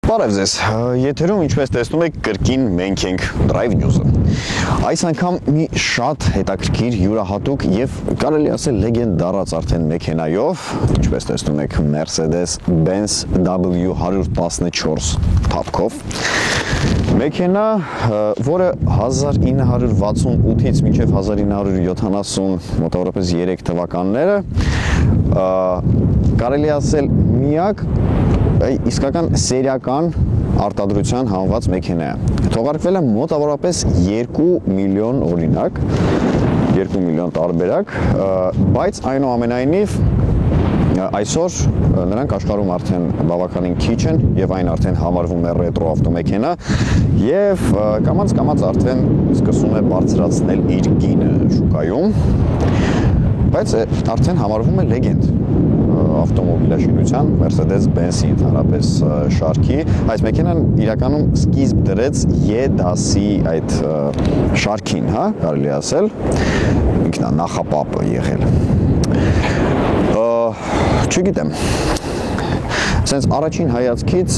Բարև ձեզ, եթերում ինչպես տեսնում եք կրկին մենք ենք Drive News-ը։ Այս անգամ մի շատ հետաքրքիր յուրահատուկ եւ կարելի ասել լեգենդարաց արդեն մեքենայով, ինչպես տեսնում եք Mercedes-Benz W114 թափքով։ Մեքենա, որը 1968-ից մինչև 1970 մոտավորապես 3 թվականները կարելի ասել միակ իսկական սերիական արտադրության հանված մեքենա է։ Թողարկվել է մոտավորապես 2 միլիոն օրինակ, 2 միլիոն տարբերակ, բայց այնուամենայնիվ այսօր նրանք աշխարհում արդեն բավականին քիչ են եւ այն արդեն համարվում է ռետրո ավտոմեքենա եւ կամաց արդեն սկսում է բարձրացնել իր գինը շուկայում, բայց արդեն համարվում է լեգենդ ավտոմոբիլաշինության Mercedes-Benz-ի ընդհանրապես շարքի։ Այս մեքենան իրականում սկիզբ դրեց E-դասի այդ շարքին, հա, կարելի ասել, ինքնա նախապապը եղել։ Չգիտեմ, սենց առաջին հայացքից,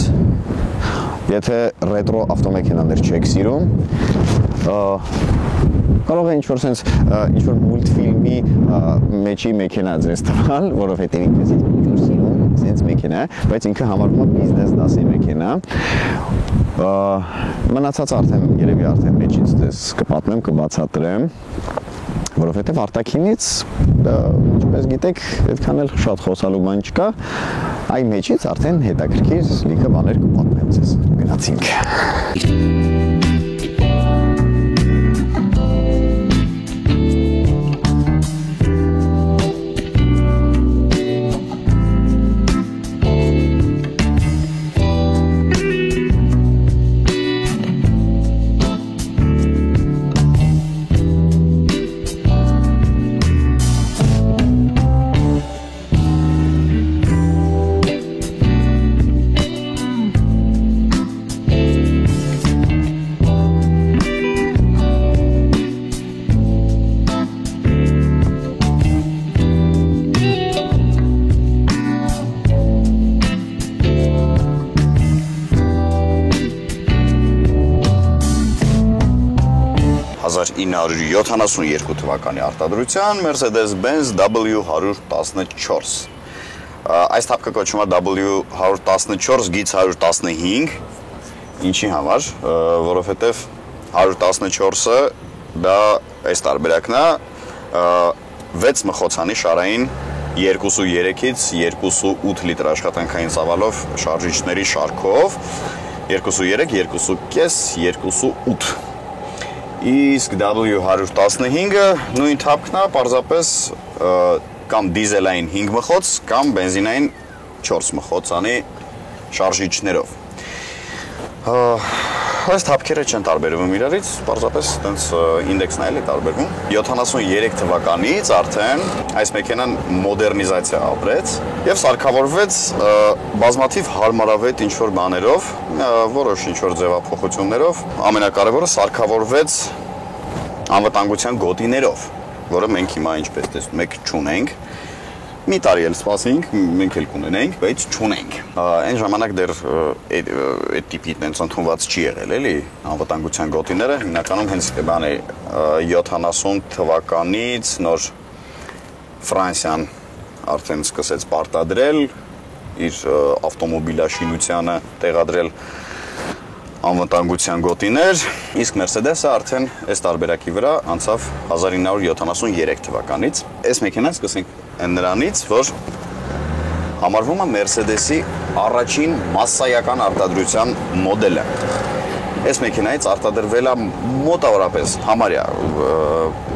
եթե ռետրո ավտոմեքենաներ չեք սիրում, կարող է ինչ-որ մուլտֆիլմի մեջի մեքենա ձեզ տալ, որովհետև ինքս ինչ-որ սիրում, սենց մեքենա, բայց ինքը համարվում է բիզնես դասի մեքենա։ Մնացած երևի արդեն մեջից ձեզ կպատմեմ, կբացատրեմ, որովհետև արտաքինից, ինչպես գիտեք, այդքան էլ շատ խոսալու բան չկա, այն մեջից արդեն հետաքրքիր լիքը բաներ կպատմեմ ձեզ, գնացինք։ (1972 թվականի արտադրության Mercedes-Benz W114։ Այս թափքը կոչվում է W114 գիծ 115, ինչի համար, որովհետև 114-ը դա այս տարբերակն է 6 մխոցանի շարային 2.3-ից 2.8 լիտր աշխատանքային ծավալով շարժիչների շարքով 2.3, 2.5, 2.8 Իսկ W115-ը նույն թափքն է, պարզապես կամ դիզելային 5 մխոց, կամ բենզինային 4 մխոցանի շարժիչներով։ Այս թափքերը չեն տարբերվում իրարից, պարզապես տենց ինդեքսն այլ է տարբերվում։ 73 թվականից արդեն այս մեքենան մոդեռնիզացիա ապրեց եւ սարքավորվեց բազմաթիվ հարմարավետ ինչ-որ բաներով, որոշ ինչ-որ ձևափոխություններով, ամենակարևորը սարքավորվեց անվտանգության գոտիներով, որը մենք հիմա ինչպես տեսնում եք չունենք։ Մի տարի էլ սպասենք, մենք էլ կունենենք, բայց չունենք։ Այն ժամանակ դեռ այդ տիպի տենց ընդունված չի եղել, էլի, անվտանգության գոտիները, հիմնականում հենց բան է 70 թվականից նոր Ֆրանսիան արդեն սկսեց պարտադրել իր ավտոմոբիլաշինությանը տեղադրել անվտանգության գոտիներ, իսկ Mercedes-ը արդեն այս տարբերակի վրա անցավ 1973 թվականից։ Այս մեքենան սկսենք նրանից, որ համարվում է Mercedes-ի առաջին մասսայական արտադրության մոդելը։ Այս մեքենայից արտադրվել է մոտավորապես համարյա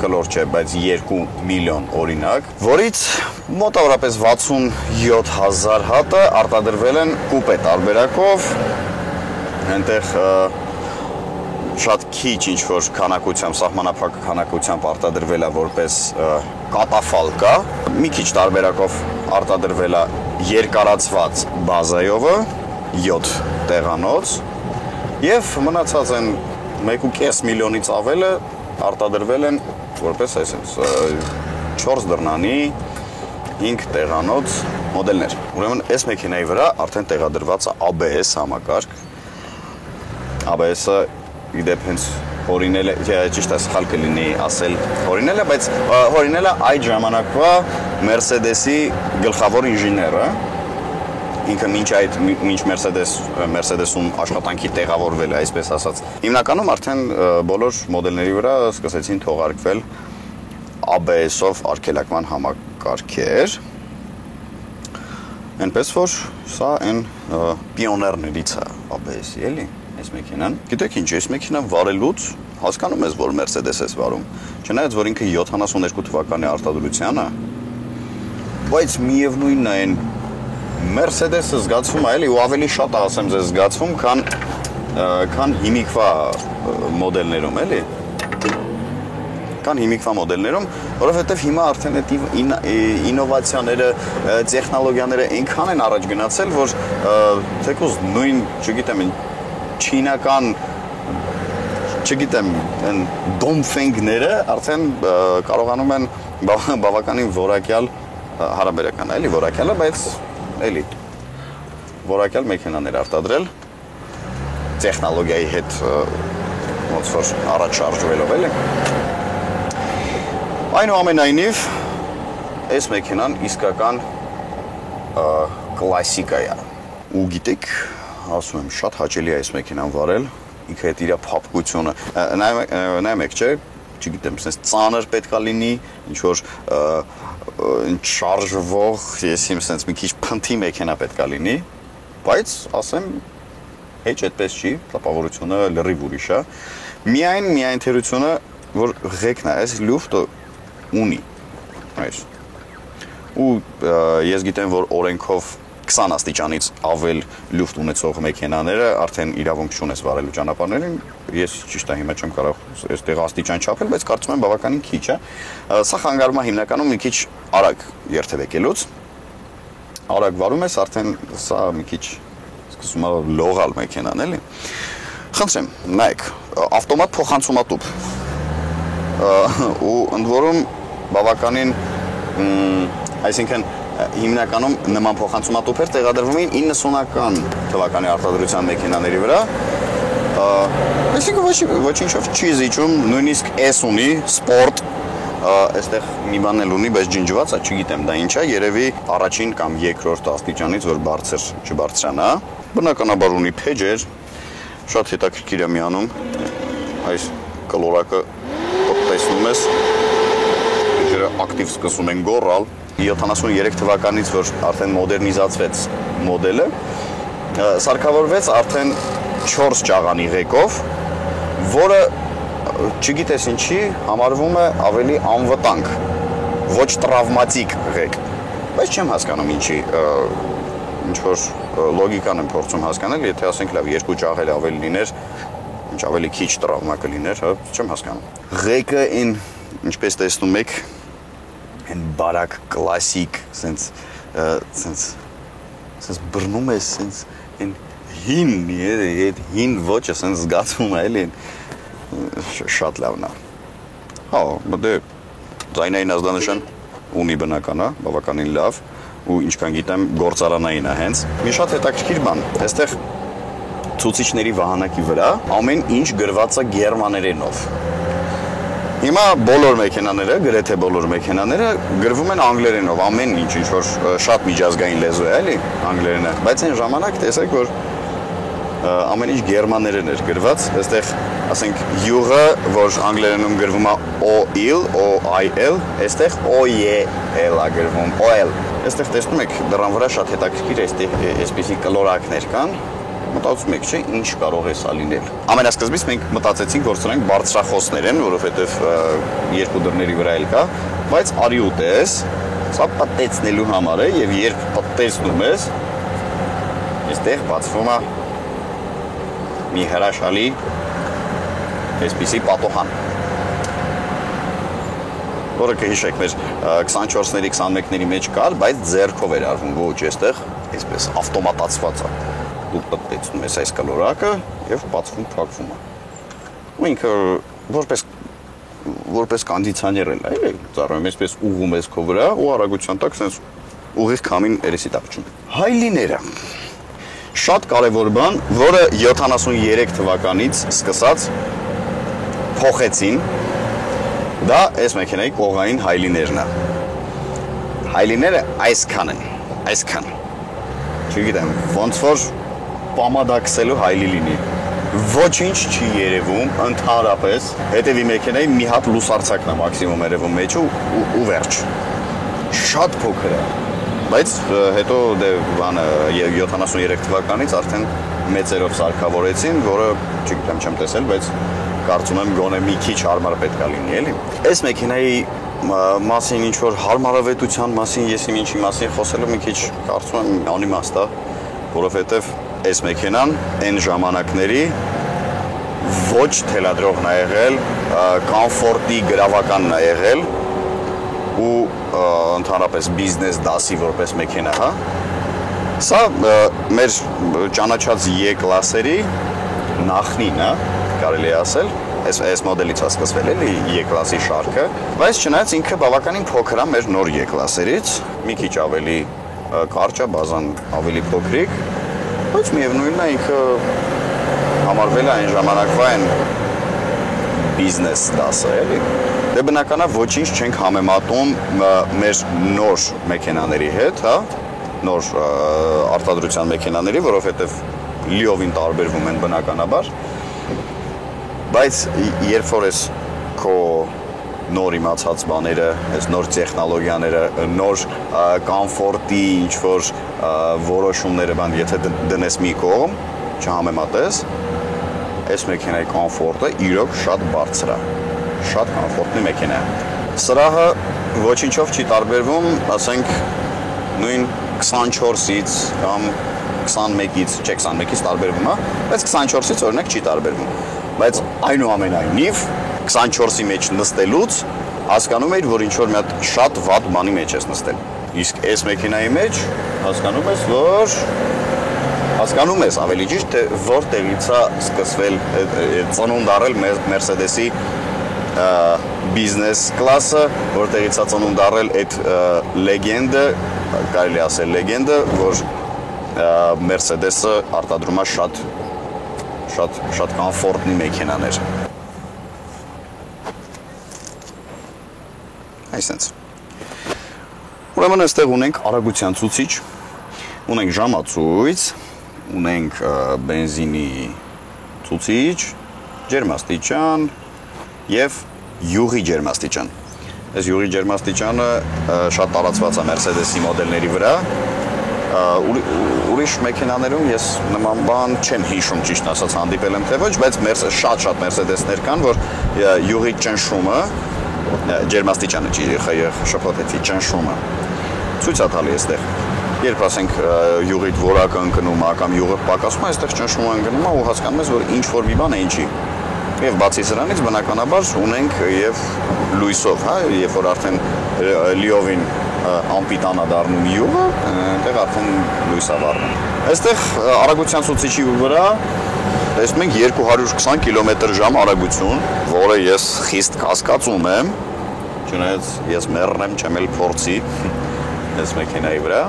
կլոր չէ, բայց 2 միլիոն օրինակ, որից մոտավորապես 67,000 հատը արտադրվել են կուպե տարբերակով, այնտեղ շատ քիչ ինչ-որ քանակությամբ, սահմանափակ քանակությամբ արտադրվել է որպես կատաֆալկա, մի քիչ տարբերակով արտադրվել է երկարացված բազայովը, 7 տեղանոց, եւ մնացած են 1.5 միլիոնից ավելը արտադրվել են որպես այսպես 4 դռնանի 5 տեղանոց մոդելներ։ Ուրեմն այս մեքենայի վրա արդեն տեղադրված է ABS համակարգ։ ABS-ը իդեպ հենց հորինել է, ճիշտ է, սխալ կլինի ասել հորինել է, բայց հորինել է այդ ժամանակվա Mercedes-ի գլխավոր ինժեները։ Ինքը մինչ Mercedes-ում աշխատանքի տեղավորվել է, այսպես ասած։ Հիմնականում արդեն բոլոր մոդելների վրա սկսեցին թողարկվել ABS-ով արգելակման համակարգեր։ Այնպես որ սա այն պիոներներից է ABS-ի, էլի, այս մեքենան։ Գիտեք ինչ, այս մեքենան վարելուց հասկանում ես, որ Mercedes ես վարում։ Չնայած որ ինքը 72 թվականի արտադրության է, բայց միևնույնն է այն Mercedes-ը զգացվում է, էլի, ու ավելի շատ ասեմ ձեզ զգացվում, քան հիմիկվա մոդելներում, էլի։ Քան հիմիկվա մոդելներում, որովհետև հիմա արդեն այդ ինովացիաները, տեխնոլոգիաները այնքան են առաջ գնացել, որ թեկուզ նույն, չգիտեմ, չինական, չգիտեմ, այն Dongfeng-ները արդեն կարողանում են բավականին որակյալ հարաբերական, էլի, որակյալը, բայց էլի որակյալ մեքենաներ արտադրել տեխնոլոգիայի հետ ոնց որ առաջ շարժվելով, էլի։ Այնուամենայնիվ, այս մեքենան իսկական կլասիկա է։ Ու գիտեք, ասում եմ, շատ հաճելի է այս մեքենան վարել, ինքը հետ իր փափկությունը, նայում եք, չէ՞, չգիտեմ, sense ծանր պետքա լինի, ինչ որ շարժվող, ես իմ sense մի քիչ փնթի մեքենա պետքա լինի, բայց ասեմ, հեչ այդպես չի, տպավորությունը լրիվ ուրիշ է։ Միայն թերությունը, որ ղեկն է, այս լյուֆտը ունի, այս։ Ու ես գիտեմ, որ օրենքով 20 աստիճանից ավել լյուֆտ ունեցող մեքենաները արդեն իրավունք չունես վարելու ճանապարհներին։ Ես ճիշտ է հիմա չեմ կարող այստեղ աստիճան չափել, բայց կարծում եմ բավականին քիչ է։ Սա խանգարում է հիմնականում մի քիչ արագ երթևեկելուց։ Արագ վարում ես, արդեն սա մի քիչ սկսում է լողալ մեքենան, էլի։ Խնդրեմ, նայեք, ավտոմատ փոխանցումատուփ։ Ու ընդ որում բավականին, այսինքն հիմնականում նման փոխանցումատուփեր տեղադրվում էին 90-ական թվականի արտադրության մեքենաների վրա։ Այսինքն ոչինչով չի զիջում, նույնիսկ S ունի, սպորտ, այստեղ մի բան էլ ունի, բայց ջնջված է, չգիտեմ դա ինչ է, երևի առաջին կամ երկրորդ աստիճանից, որ բարձր չբարձրանա։ Բնականաբար ունի փեջեր, շատ հետաքրքիր է միանում, այս կլորակը տեսնում ես, փեջերը ակտիվ սկսում են գոռալ։ 73 թվականից, որ արդեն մոդերնիզացվեց մոդելը, սարքավորվեց արդեն 4 ճաղանի ղեկով, որը չգիտես ինչի համարվում է ավելի անվտանգ, ոչ տրավմատիկ ղեկ, բայց չեմ հասկանում ինչի, ինչ-որ լոգիկան եմ փորձում հասկանալ, եթե ասենք լավ, 2 ճաղել ավելի լիներ, ինչ ավելի քիչ տրավմա կլիներ, չեմ հասկանում։ Ղեկը այն, ինչպես տեսնում եք, այն բարակ, կլասիկ, սենց բռնում ես, սենց այն հին, այդ հին ոճը սենց զգացվում է, էլի, շատ լավն է։ Հա, դե ձայնային ազդանշան ունի բնական է, բավականին լավ, ու ինչքան գիտեմ գործարանային է հենց։ Մի շատ հետաքրքիր բան, այստեղ ցուցիչների վահանակի վրա ամեն ինչ գրված է գերմաներենով։ Հիմա բոլոր մեքենաները, գրեթե բոլոր մեքենաները գրվում են անգլերենով, ամեն ինչ, ինչ որ շատ միջազգային լեզու է, էլի, անգլերենը, բայց այն ժամանակ տեսեք, որ ամեն ինչ գերմաներեն էր գրված, այստեղ, ասենք, յուղը, որ անգլերենում գրվում է OIL, OIL, այստեղ OEL է գրվում, OL։ Այստեղ տեսնում եք, դրան վրա շատ հետաքրքիր այսպիսի կլորակներ կան, մտածում եք, չէ, ինչ կարող է սա լինել։ Ամենասկզբից մենք մտածեցինք, որ սրանք բարձրախոսներ են, որովհետև երկու դռների վրա էլ կա, բայց արի ու տես, սա պատտեցնելու համար է, եւ երբ պատտեցնում ես, այստեղ բացվում է մի հրաշալի այսպիսի պատոհան, որը կհիշեք մեր 24-ների, 21-ների մեջ կար, բայց ձեռքով էր արվում, ոչ այստեղ, այսպես ավտոմատացված է։ Դու պատտեցնում ես այս կլորակը եւ բացվում, փակվում է։ Ու ինքը որպես կոնդիցիոներ էլ է, ծառայում այսպես ուղում ես քո վրա ու արագության տակ sense ուղիղ քամին երեսի տակ չունի։ Հայլիները շատ կարևոր բան, որը 73 թվականից սկսած փոխեցին, դա այս մեքենայի կողային հայլիներն է։ Հայլիները այսքան են, այսքան։ Չգիտեմ, ոնց որ պամադակսելու հայլի լինի։ Ոչինչ չի երևում, ընդհանրապես, հետևի մեքենայի մի հատ լուսարցակն է մաքսիմում երևում մեջը ու վերջ։ Շատ փոքր է։ Բայց հետո դե բանը 73 թվականից արդեն մեծերով սարքավորեցին, որը չգիտեմ չեմ տեսել, բայց կարծում եմ գոնե մի քիչ հարմար պետք է լինի, էլի։ Այս մեքենայի մասին ինչ որ հարմարավետության մասին, ես ինչի մասին խոսելու մի քիչ կարծում եմ անիմաստ է, որովհետև այս մեքենան այն ժամանակների ոչ թելադրողն է եղել, կոմֆորտի գրավականն է եղել ու ընդհանրապես բիզնես դասի որպես մեքենա, հա։ Սա մեր ճանաչած E-կլասերի նախնին է, կարելի է ասել, այս մոդելից է սկսվել էլի E-կլասի շարքը, բայց չնայած ինքը բավականին փոքր է մեր նոր E-կլասերից, մի քիչ ավելի կարճ է, բազան ավելի փոքրիկ, բայց միևնույնն է ինքը համարվել է այն ժամանակվա այն բիզնես դասը, էլի։ Դե բնական է ոչինչ չենք համեմատում մեր նոր մեքենաների հետ, հա, նոր արտադրության մեքենաների, որովհետև լիովին տարբերվում են բնականաբար, բայց երբ որ ես քո նոր իմացած բաները, այս նոր տեխնոլոգիաները, նոր կոմֆորտի ինչ-որ որոշումները բան, եթե դնես մի կողմ, չհամեմատես, այս մեքենայի կոմֆորտը իրոք շատ բարձր է, շատ կոմֆորտնի մեքենա է։ Սրահը ոչինչով չի տարբերվում, ասենք նույն 24-ից կամ 21-ից, չէ 21-ից տարբերվում է, բայց 24-ից օրինակ չի տարբերվում, բայց այնուամենայնիվ 24-ի մեջ նստելուց հասկանում էիր, որ ինչ-որ մի հատ շատ վատ բանի մեջ ես նստել։ Իսկ այս մեքենայի մեջ հասկանում ես ավելի ճիշտ, թե որտեղից է սկսվել ծնունդ առել Mercedes-ի բիզնես կլասը, որտեղից է ծնունդ առել այդ լեգենդը, կարելի ասել լեգենդը, որ Mercedes-ը արտադրում է շատ կոմֆորտնի մեքենաներ։ Այսինքն ուրեմն այստեղ ունենք արագության ցուցիչ, ունենք ժամացույց, ունենք բենզինի ցուցիչ, ջերմաստիճան եւ յուղի ջերմաստիճան։ Այս յուղի ջերմաստիճանը շատ տարածված է Mercedes-ի մոդելների վրա։ Ուրիշ մեքենաներում ես նման բան չեմ հիշում, ճիշտ ասած հանդիպել եմ թե ոչ, բայց շատ Mercedes-ներ կան, որ յուղի ճնշումը ջերմաստիճանը շփոթեցի ճնշումը ցույց է տալի այստեղ երբ ասենք յուղիդ որակը ընկնում է կամ յուղը պակասում է այստեղ ճնշումը ընկնում է ու հասկանում ես որ ինչ որ մի բան է ինչի եւ բացի սրանից բնականաբար ունենք եւ լույսով հա երբ որ արդեն լիովին ամպիտանա դառնում յուղը այնտեղ արդեն լույս է վառնում այստեղ արագության ցուցիչի վրա տեսնում ենք 220 կմ/ժ արագություն, որը ես խիստ կասկածում եմ, չնայած ես մեռն եմ, չեմ էլ փորձի այս մեքենայի վրա,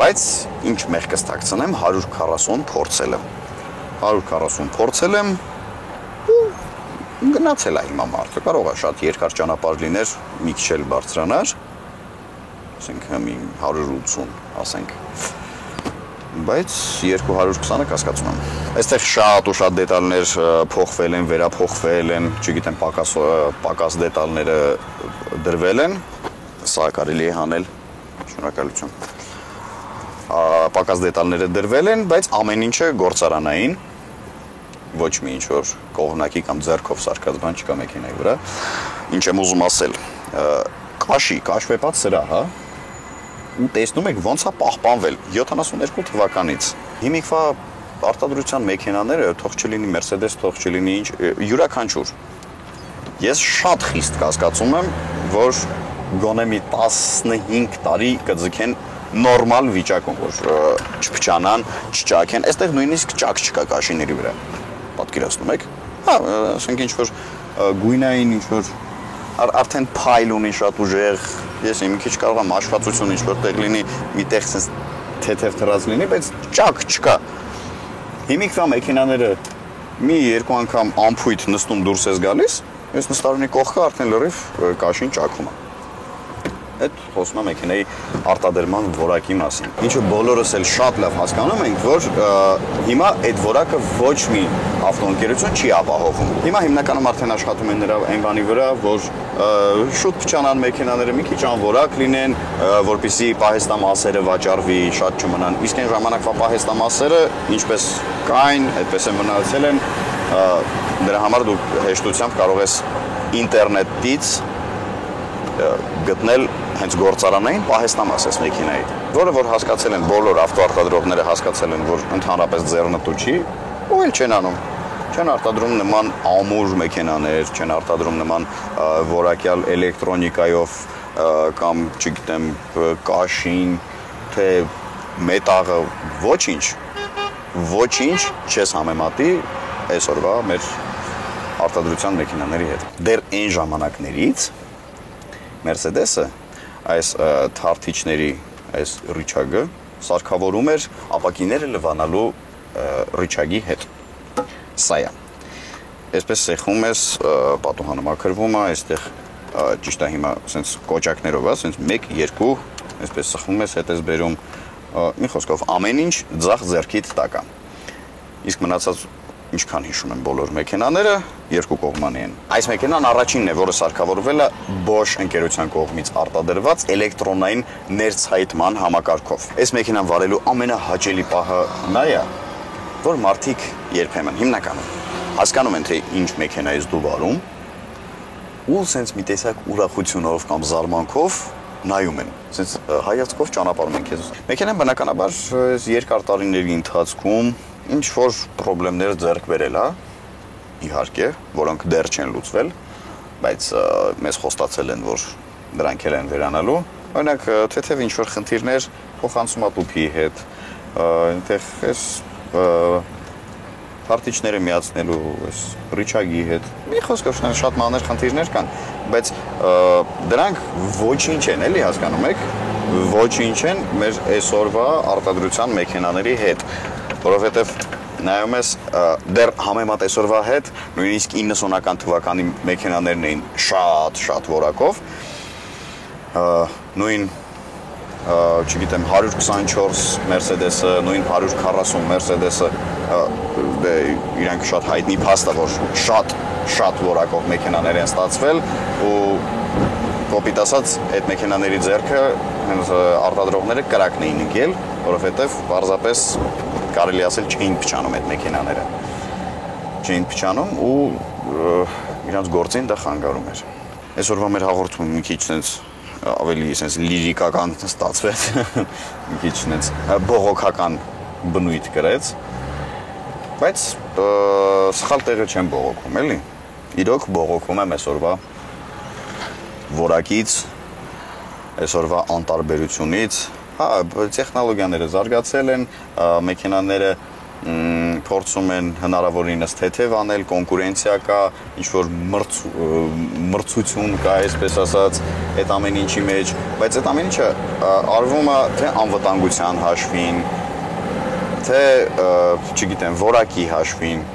բայց ինչ մեղք կստակցնեմ 140 փորձել եմ, 140 փորձել եմ ու գնացել է հիմա մարդը, կարող է շատ երկար ճանապարհ լիներ, մի քիչ էլ բարձրանար, ասենք 180, ասենք բայց 220-ը կասկածում եմ։ Այստեղ շատ ու շատ դետալներ փոխվել են, վերափոխվել են, չգիտեմ, պակաս դետալները դրվել են, սա կարելի է հանել, շնորհակալություն։ Պակաս դետալները դրվել են, բայց ամեն ինչը գործարանային, ոչ մի ինչ որ կողմնակի կամ ձեռքով սարքած բան չկա մեքենայի վրա։ Ինչ եմ ուզում ասել, կաշվեպած սրահ, հա, ու տեսնում եք ոնց է պահպանվել 72 թվականից։ Հիմիկվա արտադրության մեքենաները թող չլինի Mercedes, թող չլինի ինչ, յուրաքանչյուր։ Ես շատ խիստ կասկածում եմ, որ գոնե մի 15 տարի կձգեն նորմալ վիճակում, որ չփչանան, չճաքեն։ Այստեղ նույնիսկ ճակ չկա կաշիների վրա։ Պատկերացնում եք։ Հա, ասենք ինչ որ գույնային ինչ որ արդեն փայլ ունի շատ ուժեղ, ես մի քիչ կարող եմ աշխատություն ինչ-որտեղ լինի, միտեղ sense թեթև թռած լինի, բայց ճակ չկա։ Հիմիկվա մեքենաները մի երկու անգամ ամփույթ նստում դուրս ես գալիս, ես նստարանի կողքը արդեն լրիվ կաշին ճաքում է։ Այդ խոսում է մեքենայի արտադրման որակի մասին։ Ինչը բոլորս էլ շատ լավ հասկանում ենք, որ հիմա այդ որակը ոչ մի ավտոընկերություն չի ապահովում։ Հիմա հիմնականում արդեն աշխատում են նրա այն բանի վրա, որ շուտ փչանան մեքենաները մի քիչ անորակ լինեն, որպեսզի պահեստամասերը վաճառվի, շատ չմնան։ Իսկ այն ժամանակվա պահեստամասերը ինչպես կային, այդպես են մնացել են, դրա համար դու հեշտությամբ կարող ես ինտերնետից գտնել հենց գործարանային պահեստամաս այս մեքենայի, որը որ հասկացել են բոլոր ավտոարտադրողները հասկացել են, որ ընդհանրապես ձեռնտու չի, ու էլ չեն անում։ Չեն արտադրում նման ամուր մեքենաներ, չեն արտադրում նման որակյալ էլեկտրոնիկայով կամ, չգիտեմ, կաշին, թե մետաղը, ոչինչ չես համեմատի այսօրվա մեր արտադրության մեքենաների հետ։ Դեռ այն ժամանակներից Mercedes-ը այս թարթիչների այս ռիչագը սարքավորում էր ապակիները լվանալու ռիչագի հետ։ Սա է։ Այսպես սեղմում ես, պատուհանը մաքրվում է, այստեղ ճիշտ է հիմա ասենց կոճակներով է, ասենց 1, 2, այսպես սեղմում ես, հետ ես բերում, մի խոսքով ամեն ինչ ձախ ձեռքիդ տակ է։ Իսկ մնացած ինչքան հիշում եմ բոլոր մեքենաները երկու կողմանի են։ Այս մեքենան առաջինն է, որը սարքավորվել է Bosch ընկերության կողմից արտադրված էլեկտրոնային ներցայտման համակարգով։ Այս մեքենան վարելու ամենահաճելի պահը նա է, որ մարդիկ երբեմն հիմնականում հասկանում են, թե ինչ մեքենա ես դու վարում, ու սենց մի տեսակ ուրախությունով կամ զարմանքով նայում են, սենց հայացքով ճանապարհում են քեզ։ Մեքենան բնականաբար երկար տարիների ընթացքում ինչ-որ պրոբլեմներ ձեռք բերել է, իհարկե, որոնք դեռ չեն լուծվել, բայց մեզ խոստացել են, որ դրանք էլ են վերանալու։ Օրինակ, թեթև ինչ-որ խնդիրներ փոխանցումատուփի հետ, այնտեղ այս թարթիչները միացնելու, այս ռիչագի հետ, մի խոսքով շատ մանր խնդիրներ կան, բայց դրանք ոչինչ են, էլի հասկանում եք, ոչինչ են մեր այսօրվա արտադրության մեքենաների հետ, որովհետև նայում ես դեռ համեմատ այսօրվա հետ, նույնիսկ 90-ական թվականի մեքենաներն էին շատ որակով, նույն, չգիտեմ, 124 Mercedes-ը, նույն 140 Mercedes-ը, իրանք շատ հայտնի փաստ է, որ շատ որակով մեքենաներ են ստացվել ու կոպիտ ասած այդ մեքենաների ձեռքը արտադրողները կրակն էին ընկել, որովհետև պարզապես կարելի ասել չէին փչանում այդ մեքենաները։ Չէին փչանում ու իրանց գործին դա խանգարում էր։ Այսօրվա մեր հաղորդումը մի քիչ sense ավելի sense լիրիկական ստացվեց, մի քիչ sense բողոքական բնույթ կրեց, բայց սխալ տեղը չեմ բողոքում, էլի։ Իրոք բողոքում եմ այսօրվա որակից, այսօրվա անտարբերությունից, տեխնոլոգիաները զարգացել են, մեքենաները փորձում են հնարավորինս թեթև անել, կոնկուրենցիա կա, ինչ-որ մրցություն կա, այսպես ասած, այդ ամեն ինչի մեջ, բայց այդ ամեն ինչը արվում է թե անվտանգության հաշվին, թե, չգիտեմ, որակի հաշվին,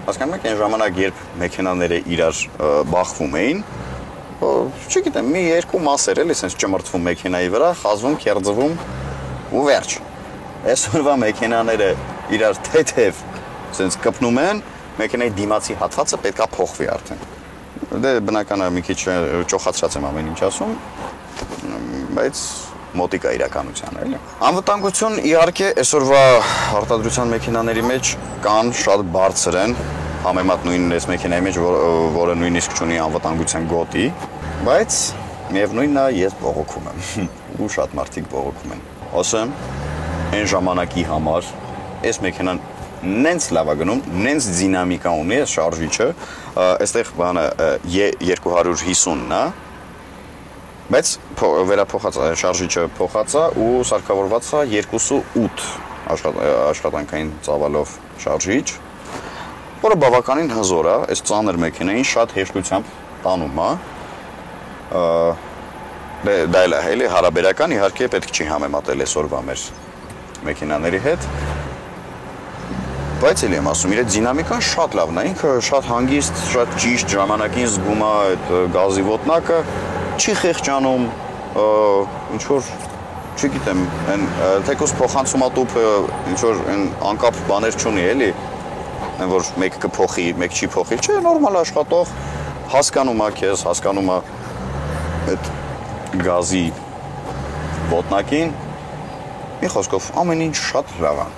հասկանում եք, այն ժամանակ, երբ մեքենաները իրար բախվում էին, չգիտեմ, մի երկու մասեր էլի սենց ճմրթվում մեքենայի վրա, խազվում, քերձվում ու վերջ։ Այսօրվա մեքենաները իրար թեթև սենց կպնում են, մեքենայի դիմացի հատվածը պետքա փոխվի արդեն։ Դե բնական է մի քիչ ճոխացրած եմ ամեն ինչ ասում, բայց մոտիկա իրականության էլի։ Անվտանգություն իհարկե այսօրվա արտադրության մեքենաների մեջ կան շատ բարձր են, համեմատ նույն այս մեքենայի մեջ, որը նույնիսկ չունի անվտանգության գոտի, բայց միևնույնն է, ես բողոքում եմ, ու շատ մարդիկ բողոքում են։ Ասեմ, այն ժամանակի համար, այս մեքենան նենց լավ է գնում, նենց դինամիկա ունի այս շարժիչը, այստեղ բանը 250-ն է, բայց վերափոխած շարժիչը փոխած է ու սարքավորված է 2.8 աշխատանքային ծավալով շարժիչ, որը բավականին հզոր է, այս ծանր մեքենային շատ հեշտությամբ տանում է, դա էլ է էլի հարաբերական, իհարկե պետք չի համեմատել այսօրվա մեր մեքենաների հետ։ Բայց էլի եմ ասում, իր դինամիկան շատ լավն է, ինքը շատ հանգիստ, շատ ճիշտ ժամանակին զգում է այդ գազի ոտնակը, չի խեղճանում, ինչ որ չգիտեմ, այն թեկուզ փոխանցումատուփը ինչ որ այն անկապ բաներ չունի, էլի, այն որ մեկը կփոխի, մեկ չի փոխի, չէ, նորմալ աշխատող, հասկանում է քեզ, հասկանում է այդ գազի ոտնակին, մի խոսքով ամեն ինչ շատ լավ է։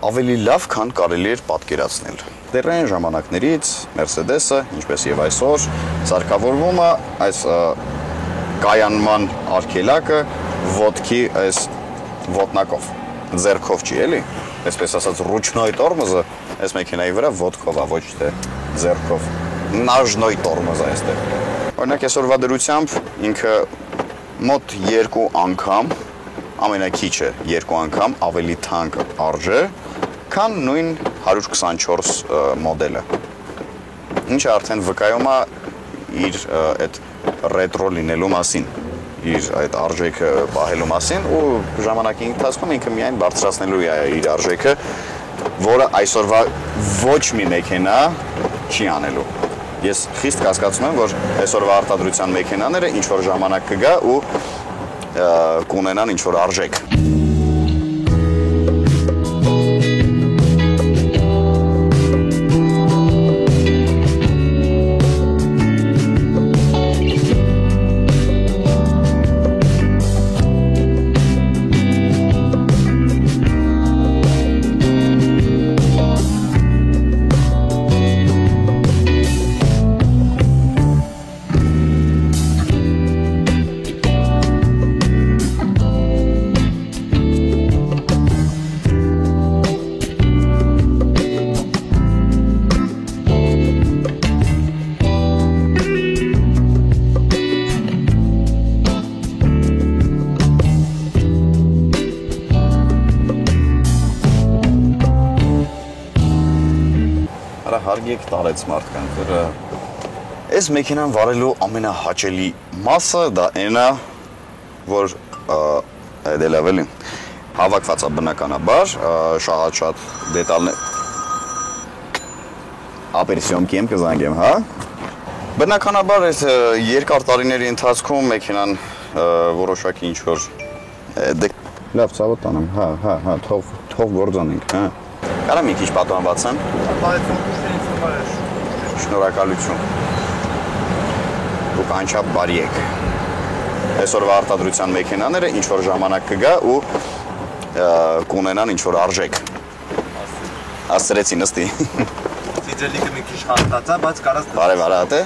Ավելի լավ, քան կարելի էր պատկերացնել։ Դեռ այն ժամանակներից Mercedes-ը, ինչպես եւ այսօր, սարքավորվում է այս կայանման արգելակը ոտքի այս ոտնակով, ձեռքով չի, էլի։ Այսպես ասած, ռուչնոյ տորմոզը այս մեքենայի վրա ոտքով է, ոչ թե ձեռքով։ Նաժնոյ տորմոզը այստեղ։ Օրինակ այսօրվա դրությամբ ինքը մոտ 2 անգամ, ամենակիչը 2 անգամ ավելի թանկ արժե, քան նույն 124 մոդելը։ Ինչը արդեն վկայում է իր այդ ռետրո լինելու մասին, իր այդ արժեքը պահելու մասին ու ժամանակի ընթացքում ինքը միայն բարձրացնելու է իր արժեքը, որը այսօրվա ոչ մի մեքենա չի անելու։ Ես խիստ կասկածում եմ, որ այսօրվա արտադրության մեքենաները ինչ որ ժամանակ կգա ու կունենան ինչ որ արժեք։ Հարգեք տարեց մարդկանց։ Այս մեքենան վարելու ամենահաճելի մասը դա այնա, որ դա լավ էլի հավաքված է բնականաբար, շատ դետալներ ապերսիոմքի եմ կզանգեմ, հա։ Բնականաբար այս երկար տարիների ընթացքում մեքենան որոշակի ինչ որ լավ ցավոտ տանեմ, հա, թող գործանենք, հա։ Կարա մի քիչ պատանվածեմ։ Շնորհակալություն։ Դուք անչափ բարի եք։ Այսօրվա արտադրության մեքենաները ինչ որ ժամանակ կգա ու կունենան ինչ որ արժեք։ Աստրեցի նստի։ Դիզելիկը մի քիչ խաստացա, բայց կարաս։ Բարև արատ է։